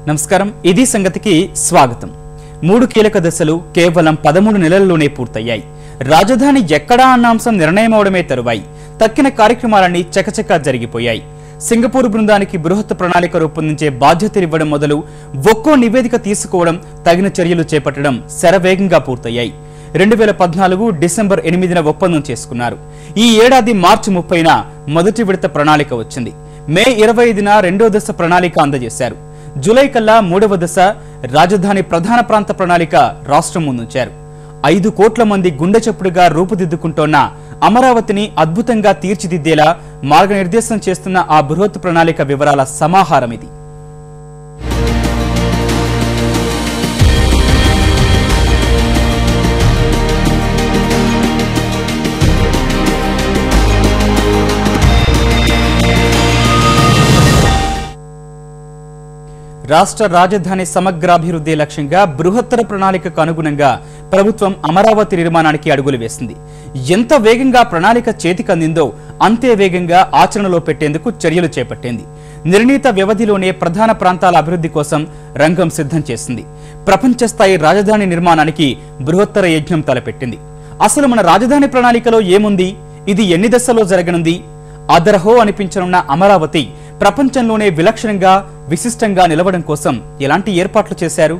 నమస్కారం ఇది సంగతికి స్వాగతం. 3 కీలక దశలు కేవలం 13 నెలల్లోనే పూర్తయ్యాయి. రాజధాని ఎక్కడా అన్న అంశం నిర్ణయం అవడమే తరువాయి తక్కిన కార్యక్రమాలన్నీ చకచకా జరిగిపోయాయి. సింగపూర్ బృందానికి బృహత్ ప్రణాళిక రూపొందించే బాధ్యతలివ్వడం మొదలు ఒక్కో నివేదిక తీసుకోవడం, తగిన చర్యలు చేపట్టడం శరవేగంగా పూర్తయ్యాయి. 2014 డిసెంబర్ 8న ఒప్పందం చేసుకున్నారు. ఈ ఏడాది మార్చి 30న మొదటి విడత ప్రణాళిక వచ్చింది. మే 25న రెండో దశ ప్రణాళిక అందజేశారు. జూలై కల్లా మూడవ దశ రాజధాని ప్రధాన ప్రాంత ప్రణాళిక రాష్ట్రం ముందుంచారు. 5 కోట్ల మంది గుండె చప్పుడుగా రూపుదిద్దుకుంటోన్న అమరావతిని అద్భుతంగా తీర్చిదిద్దేలా మార్గనిర్దేశం చేస్తున్న ఆ బృహత్ ప్రణాళిక వివరాల సమాహారం ఇది. రాష్ట్ర రాజధాని సమగ్రాభివృద్ధి లక్ష్యంగా బృహత్తర ప్రణాళికకు అనుగుణంగా ప్రభుత్వం అమరావతి నిర్మాణానికి అడుగులు వేసింది. ఎంత వేగంగా ప్రణాళిక చేతికందిందో అంతే వేగంగా ఆచరణలో పెట్టేందుకు చర్యలు చేపట్టింది. నిర్ణీత వ్యవధిలోనే ప్రధాన ప్రాంతాల అభివృద్ధి కోసం రంగం సిద్ధం చేసింది. ప్రపంచ స్థాయి రాజధాని నిర్మాణానికి బృహత్తర యజ్ఞం తలపెట్టింది. అసలు మన రాజధాని ప్రణాళికలో ఏముంది? ఇది ఎన్ని దశల్లో జరగనుంది? అదరహో అనిపించనున్న అమరావతి ప్రపంచంలోనే విలక్షణంగా విశిష్టంగా నిలవడం కోసం ఎలాంటి ఏర్పాట్లు చేశారు?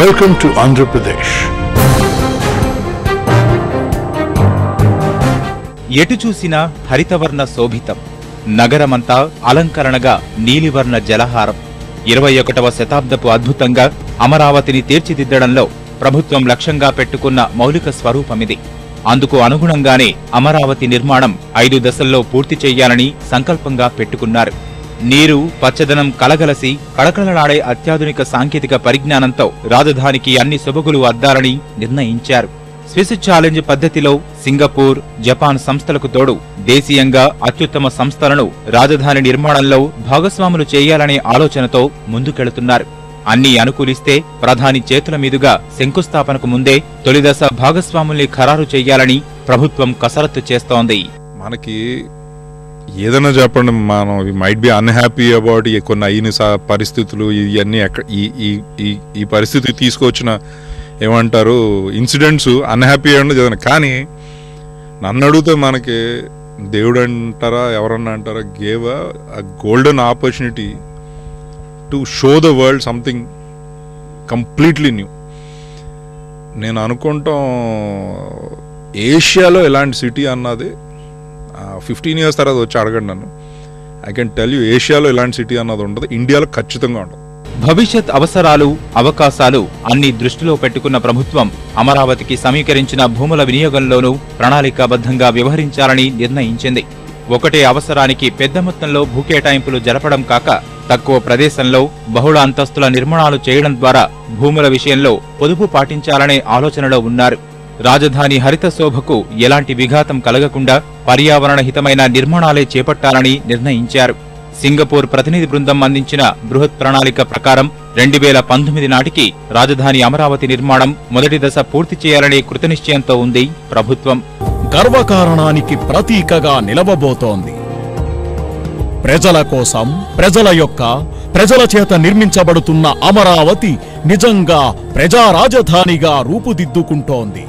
Welcome to Andhra Pradesh. ఎటు చూసినా హరితవర్ణ శోభితం. నగరమంతా అలంకరణగా నీలివర్ణ జలహారం. 21వ శతాబ్దపు అద్భుతంగా అమరావతిని తీర్చిదిద్దడంలో ప్రభుత్వం లక్ష్యంగా పెట్టుకున్న మౌలిక స్వరూపమిది. అందుకు అనుగుణంగానే అమరావతి నిర్మాణం 5 దశల్లో పూర్తి చేయాలని సంకల్పంగా పెట్టుకున్నారు. నీరు, పచ్చదనం కలగలసి కళకళలాడే అత్యాధునిక సాంకేతిక పరిజ్ఞానంతో రాజధానికి అన్ని సొబగులు అద్దాలని నిర్ణయించారు. స్విస్ ఛాలెంజ్ పద్ధతిలో సింగపూర్, జపాన్ సంస్థలకు తోడు దేశీయంగా అత్యుత్తమ సంస్థలను రాజధాని నిర్మాణంలో భాగస్వాములు చేయాలనే ఆలోచనతో ముందుకెళుతున్నారు. అన్నీ అనుకూలిస్తే ప్రధాని చేతుల మీదుగా శంకుస్థాపనకు ముందే తొలిదశ భాగస్వాముల్ని ఖరారు చేయాలని ప్రభుత్వం కసరత్తు చేస్తోంది. మనకి ఏదైనా చెప్పండి, మనం మైట్ బి అన్హ్యాపీ అబౌట్ కొన్ని అయిన పరిస్థితులు, ఇవన్నీ ఈ పరిస్థితి తీసుకొచ్చిన ఏమంటారు ఇన్సిడెంట్స్ అన్హ్యాపీ అండి చదివిన. కానీ నన్ను అడిగితే మనకి దేవుడు అంటారా ఎవరన్నా అంటారా gave a golden opportunity to show the world something completely new. నేను అనుకుంటాం ఏషియాలో ఇలాంటి సిటీ అన్నది 15 years తర్వాత వచ్చి అడగండి నన్ను. ఐ కెన్ టెల్ యూ ఏషియాలో ఇలాంటి సిటీ అన్నది ఉండదు, ఇండియాలో ఖచ్చితంగా ఉండదు. భవిష్యత్ అవసరాలు, అవకాశాలు అన్ని దృష్టిలో పెట్టుకున్న ప్రభుత్వం అమరావతికి సమీకరించిన భూముల వినియోగంలోనూ ప్రణాళికాబద్ధంగా వ్యవహరించాలని నిర్ణయించింది. ఒకటే అవసరానికి పెద్ద మొత్తంలో భూకేటాయింపులు జరపడం కాక తక్కువ ప్రదేశంలో బహుళ అంతస్తుల నిర్మాణాలు చేయడం ద్వారా భూముల విషయంలో పొదుపు పాటించాలనే ఆలోచనలో ఉన్నారు. రాజధాని హరిత శోభకు ఎలాంటి విఘాతం కలగకుండా పర్యావరణ హితమైన నిర్మాణాలే చేపట్టాలని నిర్ణయించారు. సింగపూర్ ప్రతినిధి బృందం అందించిన బృహత్ ప్రణాళిక ప్రకారం 2019 నాటికి రాజధాని అమరావతి నిర్మాణం మొదటి దశ పూర్తి చేయాలనే కృతనిశ్చయంతో ఉంది ప్రభుత్వం. గర్వకారణానికి ప్రతీకగా నిలవబోతోంది. ప్రజల కోసం, ప్రజల చేత నిర్మించబడుతున్న అమరావతి నిజంగా ప్రజా రాజధానిగా రూపుదిద్దుకుంటోంది.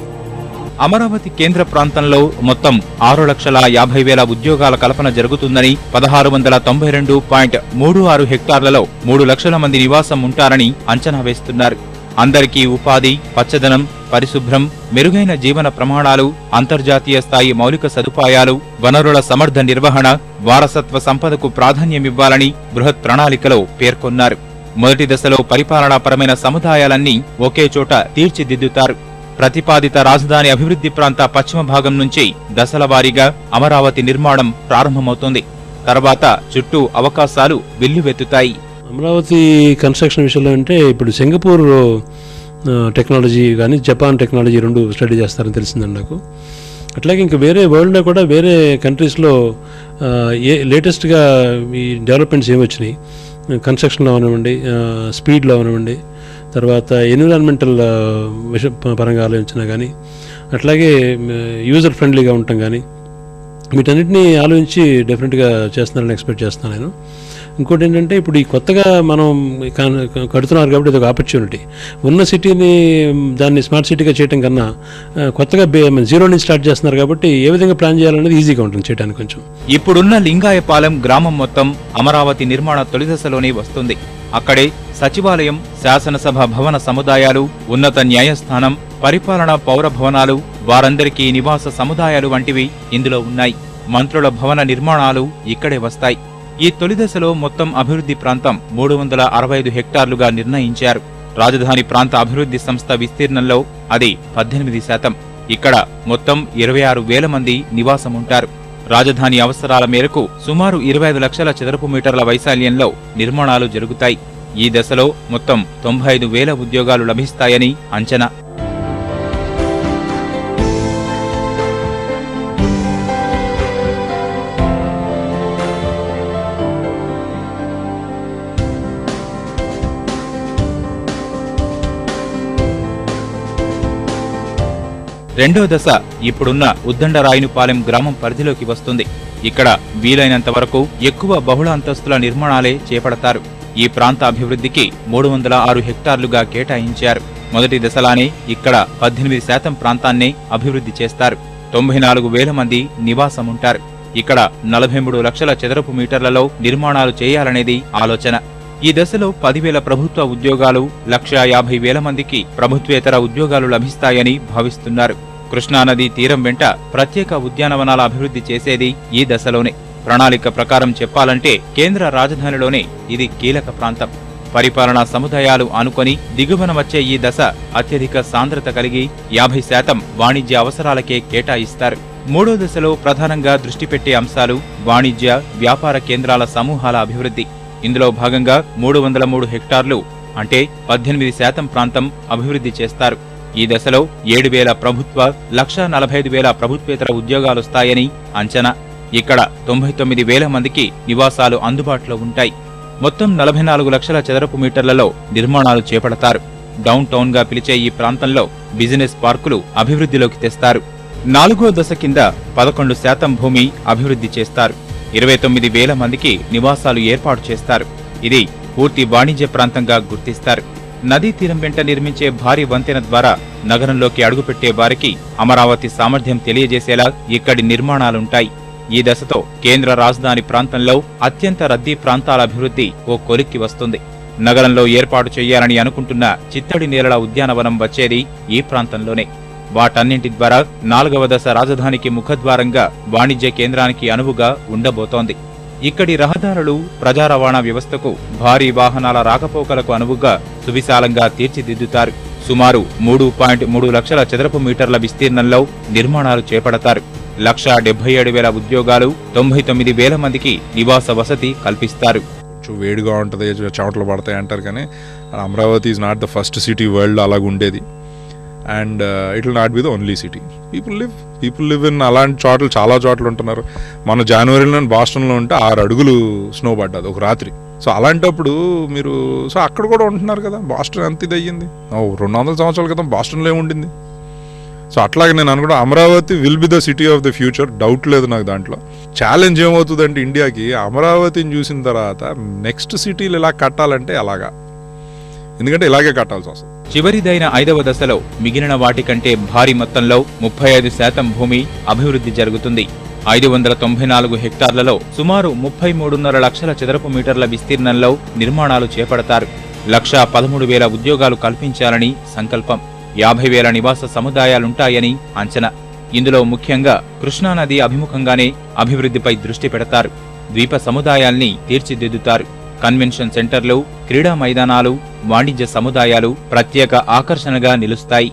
అమరావతి కేంద్ర ప్రాంతంలో మొత్తం 6,50,000 ఉద్యోగాల కల్పన జరుగుతుందని, 1692.36 హెక్టార్లలో 3 లక్షల మంది నివాసం ఉంటారని అంచనా వేస్తున్నారు. అందరికీ ఉపాధి, పచ్చదనం, పరిశుభ్రం, మెరుగైన జీవన ప్రమాణాలు, అంతర్జాతీయ స్థాయి మౌలిక సదుపాయాలు, వనరుల సమర్థ నిర్వహణ, వారసత్వ సంపదకు ప్రాధాన్యమివ్వాలని బృహత్ ప్రణాళికలో పేర్కొన్నారు. మొదటి దశలో పరిపాలనాపరమైన సముదాయాలన్నీ ఒకే చోట తీర్చిదిద్దుతారు. ప్రతిపాదిత రాజధాని అభివృద్ధి ప్రాంత పశ్చిమ భాగం నుంచి దశల వారీగా అమరావతి నిర్మాణం ప్రారంభమవుతుంది. తర్వాత చుట్టూ అవకాశాలు వెల్లువెత్తుతాయి. అమరావతి కన్స్ట్రక్షన్ విషయంలో అంటే ఇప్పుడు సింగపూర్ టెక్నాలజీ కానీ జపాన్ టెక్నాలజీ 2 స్టడీ చేస్తారని తెలిసిందండి నాకు. అట్లాగే ఇంకా వేరే వరల్డ్లో కూడా వేరే కంట్రీస్లో లేటెస్ట్గా ఈ డెవలప్మెంట్స్ ఏమొచ్చినాయి, కన్స్ట్రక్షన్లో అవనివ్వండి, స్పీడ్లో అవనివ్వండి, తర్వాత ఎన్విరాన్మెంటల్ పరంగా ఆలోచించినా కానీ, అట్లాగే యూజర్ ఫ్రెండ్లీగా ఉండటం కానీ, వీటన్నిటిని ఆలోచించి డెఫినెట్గా చేస్తున్నారని ఎక్స్పెక్ట్ చేస్తాను నేను. ఇంకోటి ఏంటంటే ఇప్పుడు ఈ కొత్తగా మనం కడుతున్నారు కాబట్టి ఇది ఒక ఆపర్చునిటీ. ఉన్న సిటీని దాన్ని స్మార్ట్ సిటీగా చేయడం కన్నా కొత్తగా జీరో నుంచి స్టార్ట్ చేస్తున్నారు కాబట్టి ఏ విధంగా ప్లాన్ చేయాలనేది ఈజీగా ఉంటుంది చేయడానికి కొంచెం. ఇప్పుడున్న లింగాయపాలెం గ్రామం మొత్తం అమరావతి నిర్మాణ తొలిదశలోనే వస్తుంది. అక్కడే సచివాలయం, శాసనసభ భవన సముదాయాలు, ఉన్నత న్యాయస్థానం, పరిపాలనా పౌర భవనాలు, వారందరికీ నివాస సముదాయాలు వంటివి ఇందులో ఉన్నాయి. మంత్రుల భవన నిర్మాణాలు ఇక్కడే వస్తాయి. ఈ తొలిదశలో మొత్తం అభివృద్ధి ప్రాంతం 365 హెక్టార్లుగా నిర్ణయించారు. రాజధాని ప్రాంత అభివృద్ధి సంస్థ విస్తీర్ణంలో అది 18%. ఇక్కడ మొత్తం 26,000 మంది నివాసముంటారు. రాజధాని అవసరాల మేరకు సుమారు 25 లక్షల చదరపు మీటర్ల వైశాల్యంలో నిర్మాణాలు జరుగుతాయి. ఈ దశలో మొత్తం 95,000 ఉద్యోగాలు లభిస్తాయని అంచనా. రెండో దశ ఇప్పుడున్న ఉద్దండరాయునిపాలెం గ్రామం పరిధిలోకి వస్తుంది. ఇక్కడ వీలైనంత వరకు ఎక్కువ బహుళ అంతస్తుల నిర్మాణాలే చేపడతారు. ఈ ప్రాంత అభివృద్ధికి 306 హెక్టార్లుగా కేటాయించారు. మొదటి దశలానే ఇక్కడ 18% ప్రాంతాన్నే అభివృద్ధి చేస్తారు. 94,000 మంది నివాసముంటారు. ఇక్కడ 43 లక్షల చదరపు మీటర్లలో నిర్మాణాలు చేయాలనేది ఆలోచన. ఈ దశలో 10,000 ప్రభుత్వ ఉద్యోగాలు, 1,50,000 మందికి ప్రభుత్వేతర ఉద్యోగాలు లభిస్తాయని భావిస్తున్నారు. కృష్ణానదీ తీరం వెంట ప్రత్యేక ఉద్యానవనాల అభివృద్ధి చేసేది ఈ దశలోనే. ప్రణాళిక ప్రకారం చెప్పాలంటే కేంద్ర రాజధానిలోనే ఇది కీలక ప్రాంతం. పరిపాలనా సముదాయాలు ఆనుకొని దిగువన వచ్చే ఈ దశ అత్యధిక సాంద్రత కలిగి 50% వాణిజ్య అవసరాలకే కేటాయిస్తారు. మూడో దశలో ప్రధానంగా దృష్టి పెట్టే అంశాలు వాణిజ్య, వ్యాపార కేంద్రాల సమూహాల అభివృద్ధి. ఇందులో భాగంగా 303 హెక్టార్లు అంటే 18% ప్రాంతం అభివృద్ధి చేస్తారు. ఈ దశలో 7,000 ప్రభుత్వ, 1,45,000 ప్రభుత్వేతర ఉద్యోగాలొస్తాయని అంచనా. ఇక్కడ 99,000 మందికి నివాసాలు అందుబాటులో ఉంటాయి. మొత్తం 44 లక్షల చదరపు మీటర్లలో నిర్మాణాలు చేపడతారు. డౌన్ టౌన్ గా పిలిచే ఈ ప్రాంతంలో బిజినెస్ పార్కులు అభివృద్ధిలోకి తెస్తారు. 4వ దశ కింద 11% భూమి అభివృద్ధి చేస్తారు. 29,000 మందికి నివాసాలు ఏర్పాటు చేస్తారు. ఇది పూర్తి వాణిజ్య ప్రాంతంగా గుర్తిస్తారు. నదీ తీరం వెంట నిర్మించే భారీ వంతెన ద్వారా నగరంలోకి అడుగుపెట్టే వారికి అమరావతి సామర్థ్యం తెలియజేసేలా ఇక్కడి నిర్మాణాలుంటాయి. ఈ దశతో కేంద్ర రాజధాని ప్రాంతంలో అత్యంత రద్దీ ప్రాంతాల అభివృద్ధి ఓ కొలిక్కి వస్తుంది. నగరంలో ఏర్పాటు చేయాలని అనుకుంటున్న చిత్తడి నేలల ఉద్యానవనం వచ్చేది ఈ ప్రాంతంలోనే. వాటన్నింటి ద్వారా 4వ దశ రాజధానికి ముఖద్వారంగా వాణిజ్య కేంద్రానికి అనువుగా ఉండబోతోంది. ఇక్కడి రహదారులు, ప్రజా రవాణా వ్యవస్థకు, భారీ వాహనాల రాకపోకలకు అనువుగా సువిశాలంగా తీర్చిదిద్దుతారు. సుమారు 3.3 లక్షల చదరపు మీటర్ల విస్తీర్ణంలో నిర్మాణాలు చేపడతారు. 1,77,000 ఉద్యోగాలు, 99,000 మందికి నివాస వసతి కల్పిస్తారు. వేడిగా ఉంటుంది, చెమటలు పడతాయి అంటారు, కానీ Amaravati is not the first city world అలాగుండేది. And it will not be the only city. People live in అలాంటి చోట్ల చాలా చోట్ల ఉంటున్నారు. మన జనవరిలో బాస్టన్లో ఉంటే 6 అడుగులు స్నో పడ్డది ఒక రాత్రి. సో అలాంటప్పుడు మీరు అక్కడ కూడా ఉంటున్నారు కదా. బాస్టన్ ఎంత ఇది అయ్యింది, 200 సంవత్సరాల క్రితం బాస్టన్లో ఏముండింది. సో అట్లాగే నేను అనుకుంటా Amaravati will be the city of the future, doubt లేదు నాకు దాంట్లో. ఛాలెంజ్ ఏమవుతుందంటే ఇండియాకి అమరావతిని చూసిన తర్వాత నెక్స్ట్ సిటీలు ఇలా కట్టాలంటే అలాగా, ఎందుకంటే ఇలాగే కట్టాల్సి వస్తుంది. చివరిదైన 5వ దశలో మిగిలిన వాటికంటే భారీ మొత్తంలో 35% భూమి అభివృద్ధి జరుగుతుంది. 594 హెక్టార్లలో సుమారు 33.5 లక్షల చదరపు మీటర్ల విస్తీర్ణంలో నిర్మాణాలు చేపడతారు. 1,13,000 ఉద్యోగాలు కల్పించాలని సంకల్పం. 50,000 నివాస సముదాయాలుంటాయని అంచనా. ఇందులో ముఖ్యంగా కృష్ణానది అభిముఖంగానే అభివృద్ధిపై దృష్టి పెడతారు. ద్వీప సముదాయాల్ని తీర్చిదిద్దుతారు. కన్వెన్షన్ సెంటర్లు, క్రీడా మైదానాలు, వాణిజ్య సముదాయాలు ప్రత్యేక ఆకర్షణగా నిలుస్తాయి.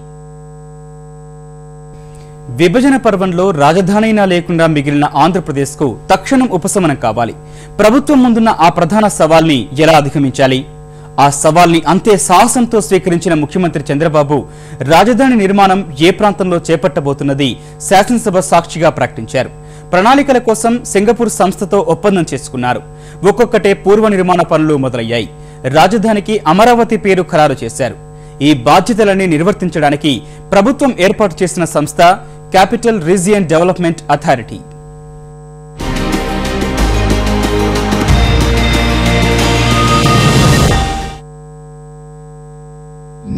విభజన పర్వంలో రాజధానైనా లేకుండా మిగిలిన ఆంధ్రప్రదేశ్కు తక్షణం ఉపశమనం కావాలి. ప్రభుత్వం ముందున్న ఆ ప్రధాన సవాల్ని ఎలా అధిగమించాలి? ఆ సవాల్ని అంతే సాహసంతో స్వీకరించిన ముఖ్యమంత్రి చంద్రబాబు రాజధాని నిర్మాణం ఏ ప్రాంతంలో చేపట్టబోతున్నది శాసనసభ సాక్షిగా ప్రకటించారు. ప్రణాళికల కోసం సింగపూర్ సంస్థతో ఒప్పందం చేసుకున్నారు. ఒక్కొక్కటే పూర్వ నిర్మాణ పనులు మొదలయ్యాయి. రాజధానికి అమరావతి పేరు ఖరారు చేశారు. ఈ బాధ్యతలన్నీ నిర్వర్తించడానికి ప్రభుత్వం ఏర్పాటు చేసిన సంస్థ క్యాపిటల్ రీజియన్ డెవలప్మెంట్ అథారిటీ.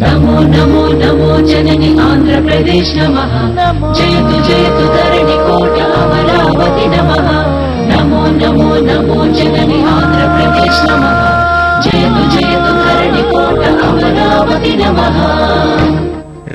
నమో నమో నమో జనని ఆంధ్రప్రదేశ్ నమః జయతు జయతు ధరణి కోట అమరావతి నమః నమో నమో నమో జనని ఆంధ్రప్రదేశ్ నమః జయతు జయతు ధరణి కోట అమరావతి నమః.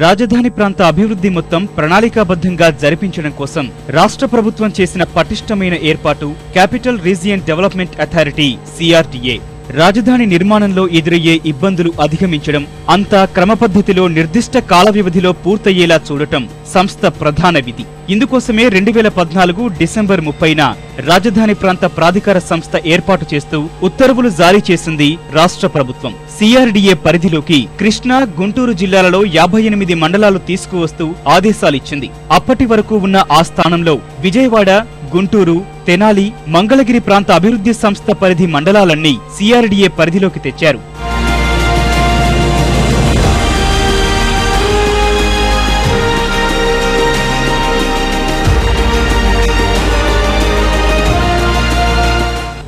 రాజధాని ప్రాంత అభివృద్ధి మొత్తం ప్రణాళికాబద్ధంగా జరిపించడం కోసం రాష్ట్ర ప్రభుత్వం చేసిన పటిష్టమైన ఏర్పాటు capital region development authority CRDA. రాజధాని నిర్మాణంలో ఎదురయ్యే ఇబ్బందులు అధిగమించడం, అంతా క్రమపద్ధతిలో నిర్దిష్ట కాల వ్యవధిలో పూర్తయ్యేలా చూడటం సంస్థ ప్రధాన విధి. ఇందుకోసమే 2014 డిసెంబర్ 30న రాజధాని ప్రాంత ప్రాధికార సంస్థ ఏర్పాటు చేస్తూ ఉత్తర్వులు జారీ చేసింది రాష్ట్ర ప్రభుత్వం. సిఆర్డీఏ పరిధిలోకి కృష్ణా, గుంటూరు జిల్లాలలో 58 మండలాలు తీసుకువస్తూ ఆదేశాలిచ్చింది. అప్పటి వరకు ఉన్న ఆ స్థానంలో విజయవాడ, గుంటూరు, తెనాలి, మంగళగిరి ప్రాంత అభివృద్ధి సంస్థ పరిధి మండలాలన్నీ సిఆర్డీఏ పరిధిలోకి తెచ్చారు.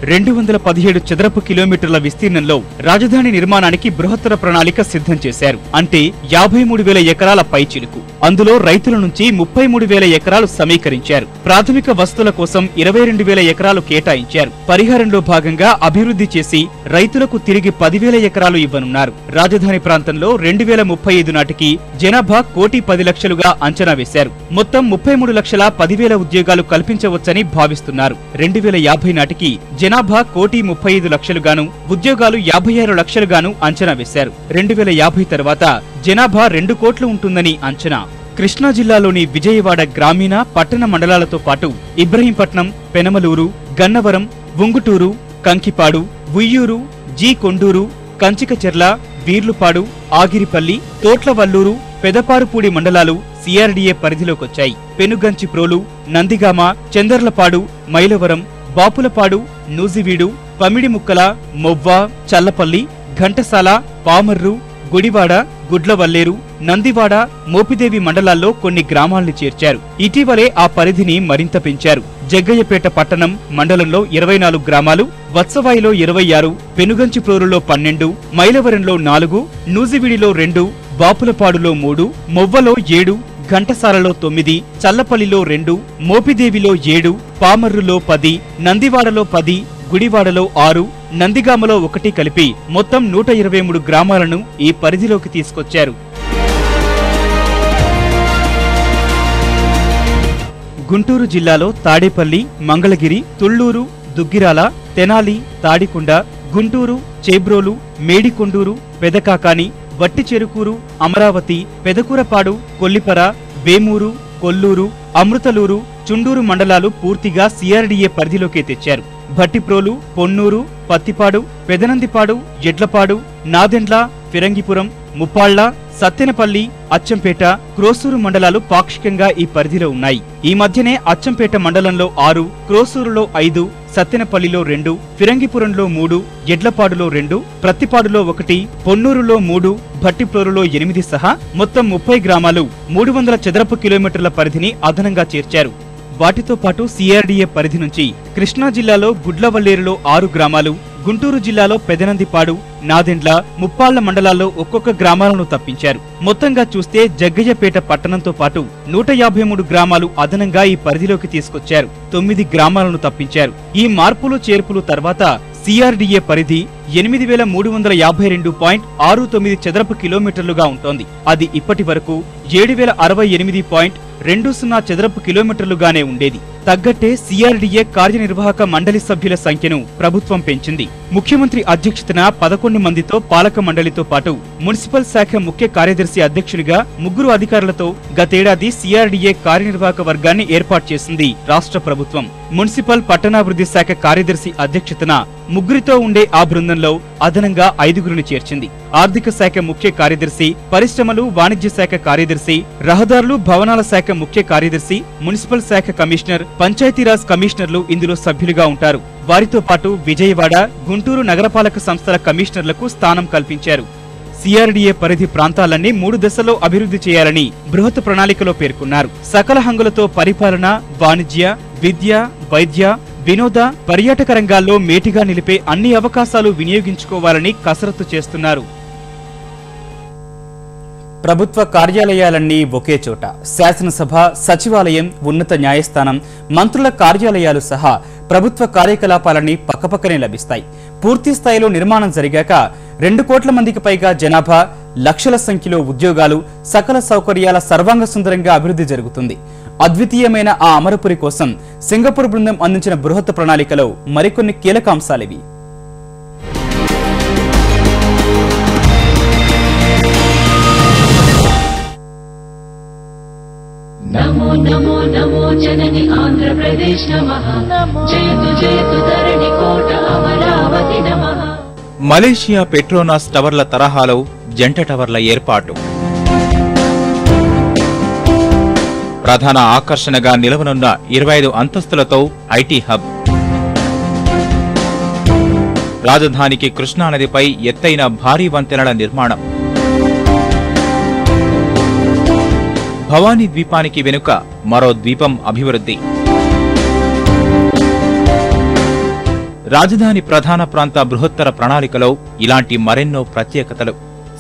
(217 చదరపు కిలోమీటర్ల విస్తీర్ణంలో రాజధాని నిర్మాణానికి బృహత్తర ప్రణాళిక సిద్ధం చేశారు. అంటే 53,000 ఎకరాల పైచిలుకు. అందులో రైతుల నుంచి 33,000 ఎకరాలు సమీకరించారు. ప్రాథమిక వసతుల కోసం 22,000 ఎకరాలు కేటాయించారు. పరిహారంలో భాగంగా అభివృద్ధి చేసి రైతులకు తిరిగి 10,000 ఎకరాలు ఇవ్వనున్నారు. రాజధాని ప్రాంతంలో 2035 నాటికి జనాభా 1,10,00,000గా అంచనా వేశారు. మొత్తం 33,10,000 ఉద్యోగాలు కల్పించవచ్చని భావిస్తున్నారు. 2050 నాటికి జనాభా 1,35,00,000 గాను, ఉద్యోగాలు 56 లక్షలుగాను అంచనా వేశారు. 2050 తర్వాత జనాభా 2 కోట్లు ఉంటుందని అంచనా. కృష్ణా జిల్లాలోని విజయవాడ గ్రామీణ, పట్టణ మండలాలతో పాటు ఇబ్రహీంపట్నం, పెనమలూరు, గన్నవరం, ఉంగుటూరు, కంకిపాడు, ఉయ్యూరు, జి కొండూరు, కంచికచెర్ల, వీర్లుపాడు, ఆగిరిపల్లి, తోట్లవల్లూరు, పెదపారుపూడి మండలాలు సిఆర్డీఏ పరిధిలోకొచ్చాయి. పెనుగంచిప్రోలు, నందిగామ, చందర్లపాడు, మైలవరం, బాపులపాడు, నూజివీడు, పమిడిముక్కల, మొవ్వ, చల్లపల్లి, ఘంటసాల, పామర్రు, గుడివాడ, గుడ్లవల్లేరు, నందివాడ, మోపిదేవి మండలాల్లో కొన్ని గ్రామాల్ని చేర్చారు. ఇటీవలే ఆ పరిధిని మరింత పెంచారు. జగ్గయ్యపేట పట్టణం, మండలంలో 24 గ్రామాలు, వత్సవాయిలో 26, పెనుగంచిప్రోలులో 12, మైలవరంలో 4, నూజివీడిలో 2, బాపులపాడులో 3, మొవ్వలో 7, ఘంటసాలలో 9, చల్లపల్లిలో 2, మోపిదేవిలో 7, పామర్రులో 10, నందివాడలో 10, గుడివాడలో 6, నందిగామలో 1 కలిపి మొత్తం 123 గ్రామాలను ఈ పరిధిలోకి తీసుకొచ్చారు. గుంటూరు జిల్లాలో తాడేపల్లి, మంగళగిరి, తుళ్లూరు, దుగ్గిరాల, తెనాలి, తాడికొండ, గుంటూరు, చేబ్రోలు, మేడికొండూరు, పెదకాకాని, వట్టిచెరుకూరు, అమరావతి, పెదకూరపాడు, కొల్లిపర, వేమూరు, కొల్లూరు, అమృతలూరు, చుండూరు మండలాలు పూర్తిగా సిఆర్డీఏ పరిధిలోకే తెచ్చారు. భట్టిప్రోలు, పొన్నూరు, పత్తిపాడు, పెదనందిపాడు, ఎడ్లపాడు, నాదెండ్ల, ఫిరంగిపురం, ముప్పాళ్ల, సత్తెనపల్లి, అచ్చంపేట, క్రోసూరు మండలాలు పాక్షికంగా ఈ పరిధిలో ఉన్నాయి. ఈ మధ్యనే అచ్చంపేట మండలంలో 6, క్రోసూరులో 5, సత్తెనపల్లిలో 2, ఫిరంగిపురంలో 3, ఎడ్లపాడులో 2, ప్రత్తిపాడులో 1, పొన్నూరులో 3, భట్టిప్రోలులో 8 సహా మొత్తం 30 గ్రామాలు 300 చదరపు కిలోమీటర్ల పరిధిని అదనంగా చేర్చారు. వాటితో పాటు సిఆర్డీఏ పరిధి నుంచి కృష్ణా జిల్లాలో గుడ్లవల్లేరులో 6 గ్రామాలు, గుంటూరు జిల్లాలో పెదనందిపాడు, నాదెండ్ల, ముప్పాళ్ల మండలాల్లో ఒక్కొక్క గ్రామాలను తప్పించారు. మొత్తంగా చూస్తే జగ్గయ్యపేట పట్టణంతో పాటు 153 గ్రామాలు అదనంగా ఈ పరిధిలోకి తీసుకొచ్చారు. 9 గ్రామాలను తప్పించారు. ఈ మార్పులు చేర్పులు తర్వాత సిఆర్డీఏ పరిధి 8,352.69 చదరపు కిలోమీటర్లుగా ఉంటోంది. అది ఇప్పటి వరకు 7,068.20 చదరపు కిలోమీటర్లుగానే ఉండేది. తగ్గట్టే సిఆర్డీఏ కార్యనిర్వాహక మండలి సభ్యుల సంఖ్యను ప్రభుత్వం పెంచింది. ముఖ్యమంత్రి అధ్యక్షతన 11 మందితో పాలక మండలితో పాటు మున్సిపల్ శాఖ ముఖ్య కార్యదర్శి అధ్యక్షునిగా 3 అధికారులతో గతేడాది సిఆర్డీఏ కార్యనిర్వాహక వర్గాన్ని ఏర్పాటు చేసింది రాష్ట్ర ప్రభుత్వం. మున్సిపల్ పట్టణాభివృద్ధి శాఖ కార్యదర్శి అధ్యక్షతన 3తో ఉండే ఆ బృందంలో అదనంగా 5గురిని చేర్చింది. ఆర్థిక శాఖ ముఖ్య కార్యదర్శి, పరిశ్రమలు వాణిజ్య శాఖ కార్యదర్శి, రహదారులు భవనాల శాఖ ముఖ్య కార్యదర్శి, మున్సిపల్ శాఖ కమిషనర్, పంచాయతీరాజ్ కమిషనర్లు ఇందులో సభ్యులుగా ఉంటారు. వారితో పాటు విజయవాడ, గుంటూరు నగరపాలక సంస్థల కమిషనర్లకు స్థానం కల్పించారు. సిఆర్డీఏ పరిధి ప్రాంతాలన్నీ 3 దశల్లో అభివృద్ధి చేయాలని బృహత్ ప్రణాళికలో పేర్కొన్నారు. సకల హంగులతో పరిపాలన, వాణిజ్య, విద్య, వైద్య, వినోద, పర్యాటక రంగాల్లో మేటిగా నిలిపే అన్ని అవకాశాలు వినియోగించుకోవాలని కసరత్తు చేస్తున్నారు. ప్రభుత్వ కార్యాలయాలన్నీ ఒకే చోట. శాసనసభ, సచివాలయం, ఉన్నత న్యాయస్థానం, మంత్రుల కార్యాలయాలు సహా ప్రభుత్వ కార్యకలాపాలన్నీ పక్కపక్కనే లభిస్తాయి. పూర్తి స్థాయిలో నిర్మాణం జరిగాక 2 కోట్ల మందికి పైగా జనాభా, లక్షల సంఖ్యలో ఉద్యోగాలు, సకల సౌకర్యాల సర్వాంగ సుందరంగా అభివృద్ధి జరుగుతుంది. అద్వితీయమైన ఆ అమరపురి కోసం సింగపూర్ బృందం అందించిన బృహత్ ప్రణాళికలో మరికొన్ని కీలక అంశాలివి. నమో నమో నమో జనని ఆంధ్రప్రదేశ్ నమః. జయతు జయతు ధరణి కోట అమరావతి నమః. మలేషియా పెట్రోనాస్ టవర్ల తరహాలో జంట టవర్ల ఏర్పాటు. ప్రధాన ఆకర్షణగా నిలవనున్న 25 అంతస్తులతో ఐటీ హబ్. రాజధానికి కృష్ణానదిపై ఎత్తైన భారీ వంతెనల నిర్మాణం. భవానీ ద్వీపానికి వెనుక మరో ద్వీపం అభివృద్ధి. రాజధాని ప్రధాన ప్రాంత బృహత్తర ప్రణాళికలో ఇలాంటి మరెన్నో ప్రత్యేకతలు.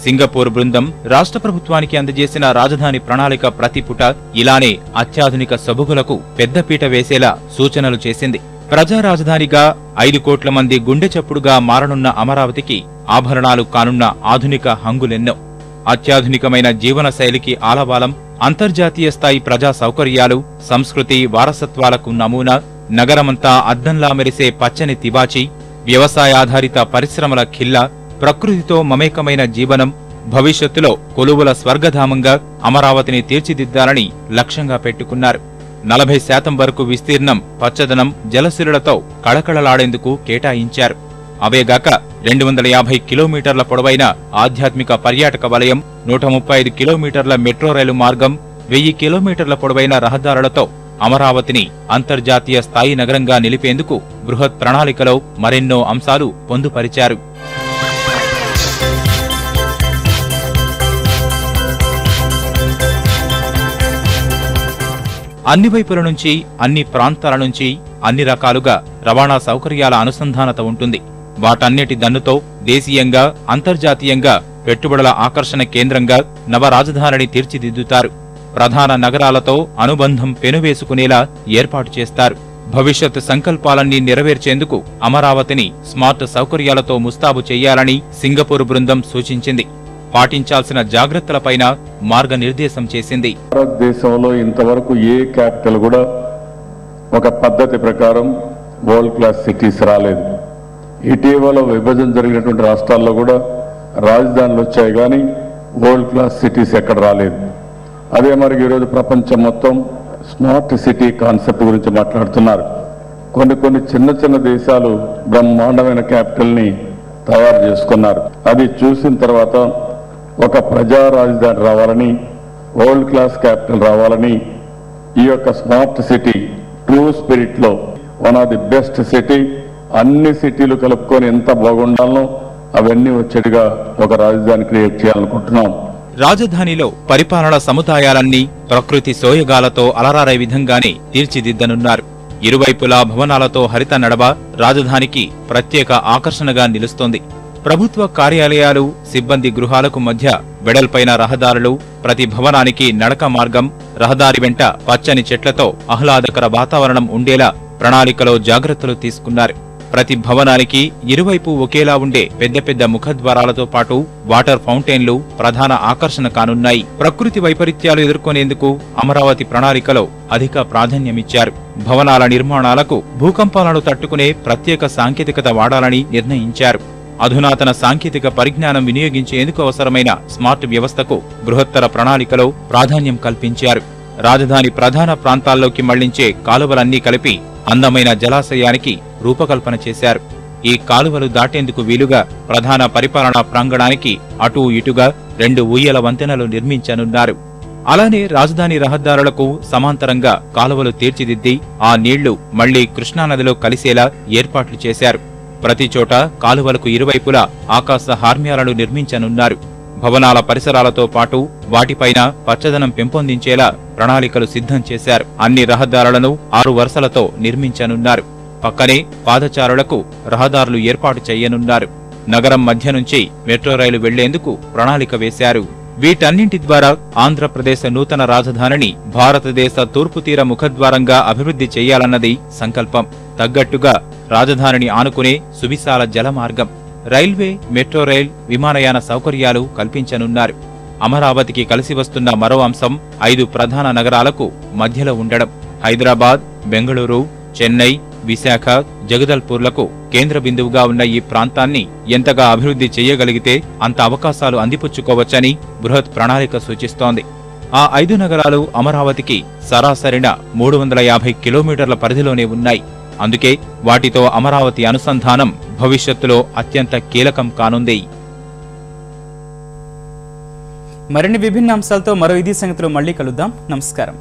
సింగపూర్ బృందం రాష్ట్ర ప్రభుత్వానికి అందజేసిన రాజధాని ప్రణాళిక ప్రతి పుట ఇలానే అత్యాధునిక సొబగులకు పెద్దపీట వేసేలా సూచనలు చేసింది. ప్రజా రాజధానిగా 5 కోట్ల మంది గుండె చప్పుడుగా మారనున్న అమరావతికి ఆభరణాలు కానున్న ఆధునిక హంగులెన్నో. అత్యాధునికమైన జీవన శైలికి ఆలవాలం, అంతర్జాతీయ స్థాయి ప్రజా సౌకర్యాలు, సంస్కృతి వారసత్వాలకు నమూనా, నగరమంతా అద్దంలా మెరిసే పచ్చని తివాచి, వ్యవసాయాధారిత పరిశ్రమల ఖిల్లా, ప్రకృతితో మమేకమైన జీవనం, భవిష్యత్తులో కొలువుల స్వర్గధామంగా అమరావతిని తీర్చిదిద్దాలని లక్ష్యంగా పెట్టుకున్నారు. 40% వరకు విస్తీర్ణం పచ్చదనం, జలశిలలతో కళకళలాడేందుకు కేటాయించారు. అవేగాక 250 కిలోమీటర్ల పొడవైన ఆధ్యాత్మిక పర్యాటక వలయం, 135 కిలోమీటర్ల మెట్రో రైలు మార్గం, 1000 కిలోమీటర్ల పొడవైన రహదారులతో అమరావతిని అంతర్జాతీయ స్థాయి నగరంగా నిలిపేందుకు బృహత్ ప్రణాళికలో మరెన్నో అంశాలు పొందుపరిచారు. అన్ని వైపుల నుంచి, అన్ని ప్రాంతాల నుంచి, అన్ని రకాలుగా రవాణా సౌకర్యాల అనుసంధానత ఉంటుంది. వాటన్నిటి దన్నుతో దేశీయంగా, అంతర్జాతీయంగా పెట్టుబడుల ఆకర్షణ కేంద్రంగా నవ రాజధానిని తీర్చిదిద్దుతారు. ప్రధాన నగరాలతో అనుబంధం పెనువేసుకునేలా ఏర్పాటు చేస్తారు. భవిష్యత్ సంకల్పాలన్నీ నెరవేర్చేందుకు అమరావతిని స్మార్ట్ సౌకర్యాలతో ముస్తాబు చేయాలని సింగపూర్ బృందం సూచించింది. పాటించాల్సిన జాగ్రత్తలపైన మార్గనిర్దేశం చేసింది. భారతదేశంలో ఇంతవరకు ఏ క్యాపిటల్ కూడా ఒక పద్ధతి ప్రకారం వరల్డ్ క్లాస్ సిటీస్ రాలేదు. ఇటీవల విభజన జరిగినటువంటి రాష్ట్రాల్లో కూడా రాజధానులు వచ్చాయి, కానీ వరల్డ్ క్లాస్ సిటీస్ ఎక్కడ రాలేదు. అదే మరి ఈరోజు ప్రపంచం మొత్తం స్మార్ట్ సిటీ కాన్సెప్ట్ గురించి మాట్లాడుతున్నారు. కొన్ని చిన్న చిన్న దేశాలు బ్రహ్మాండమైన క్యాపిటల్ని తయారు చేసుకున్నారు. అది చూసిన తర్వాత ఒక ప్రజా రాజధాని రావాలని, వరల్డ్ క్లాస్ క్యాపిటల్ రావాలని, ఈ యొక్క స్మార్ట్ సిటీ ట్రూ స్పిరిట్ లో one of the best city, అన్ని సిటీలు కలుపుకొని ఎంత బాగుండాలో అవన్నీ వచ్చేట్టుగా ఒక రాజధాని క్రియేట్ చేయాలనుకుంటున్నాం. రాజధానిలో పరిపాలన సముదాయాలన్నీ ప్రకృతి సోయగాలతో అలరారే విధంగానే తీర్చిదిద్దనున్నారు. ఇరువైపులా భవనాలతో హరిత నడవ రాజధానికి ప్రత్యేక ఆకర్షణగా నిలుస్తోంది. ప్రభుత్వ కార్యాలయాలు, సిబ్బంది గృహాలకు మధ్య వెడల్పైన రహదారులు, ప్రతి భవనానికి నడక మార్గం, రహదారి వెంట పచ్చని చెట్లతో ఆహ్లాదకర వాతావరణం ఉండేలా ప్రణాళికలో జాగ్రత్తలు తీసుకున్నారు. ప్రతి భవనానికి ఇరువైపు ఒకేలా ఉండే పెద్ద పెద్ద ముఖద్వారాలతో పాటు వాటర్ ఫౌంటైన్లు ప్రధాన ఆకర్షణ కానున్నాయి. ప్రకృతి వైపరీత్యాలు ఎదుర్కొనేందుకు అమరావతి ప్రణాళికలో అధిక ప్రాధాన్యమిచ్చారు. భవనాల నిర్మాణాలకు భూకంపాలను తట్టుకునే ప్రత్యేక సాంకేతికత వాడాలని నిర్ణయించారు. అధునాతన సాంకేతిక పరిజ్ఞానం వినియోగించేందుకు అవసరమైన స్మార్ట్ వ్యవస్థకు బృహత్తర ప్రణాళికలో ప్రాధాన్యం కల్పించారు. రాజధాని ప్రధాన ప్రాంతాల్లోకి మళ్లించే కాలువలన్నీ కలిపి అందమైన జలాశయానికి రూపకల్పన చేశారు. ఈ కాలువలు దాటేందుకు వీలుగా ప్రధాన పరిపాలనా ప్రాంగణానికి అటూ ఇటుగా 2 ఊయల వంతెనలు నిర్మించనున్నారు. అలానే రాజధాని రహదారులకు సమాంతరంగా కాలువలు తీర్చిదిద్ది ఆ నీళ్లు మళ్లీ కృష్ణానదిలో కలిసేలా ఏర్పాట్లు చేశారు. ప్రతి చోట కాలువలకు ఇరువైపులా ఆకాశ హార్మ్యాలను నిర్మించనున్నారు. భవనాల పరిసరాలతో పాటు వాటిపైన పచ్చదనం పెంపొందించేలా ప్రణాళికలు సిద్ధం చేశారు. అన్ని రహదారులను 6 వరుసలతో నిర్మించనున్నారు. పక్కనే పాదచారులకు రహదారులు ఏర్పాటు చేయనున్నారు. నగరం మధ్య నుంచి మెట్రో రైలు వెళ్లేందుకు ప్రణాళిక వేశారు. వీటన్నింటి ద్వారా ఆంధ్రప్రదేశ్ నూతన రాజధానిని భారతదేశ తూర్పు తీర ముఖద్వారంగా అభివృద్ధి చేయాలన్నది సంకల్పం. తగ్గట్టుగా రాజధానిని ఆనుకునే సువిశాల జలమార్గం, రైల్వే, మెట్రో రైల్, విమానయాన సౌకర్యాలు కల్పించనున్నారు. అమరావతికి కలిసి వస్తున్న మరో అంశం 5 ప్రధాన నగరాలకు మధ్యలో ఉండడం. హైదరాబాద్, బెంగళూరు, చెన్నై, విశాఖ, జగదల్పూర్లకు కేంద్ర బిందువుగా ఉన్న ఈ ప్రాంతాన్ని ఎంతగా అభివృద్ధి చేయగలిగితే అంత అవకాశాలు అందిపుచ్చుకోవచ్చని బృహత్ ప్రణాళిక సూచిస్తోంది. ఆ 5 నగరాలు అమరావతికి సరాసరిన 350 కిలోమీటర్ల పరిధిలోనే ఉన్నాయి. అందుకే వాటితో అమరావతి అనుసంధానం భవిష్యత్తులో అత్యంత కీలకం కానుంది. మరిన్ని విభిన్న అంశాలతో మరో ఇది సంగతిలో మళ్ళీ కలుద్దాం. నమస్కారం.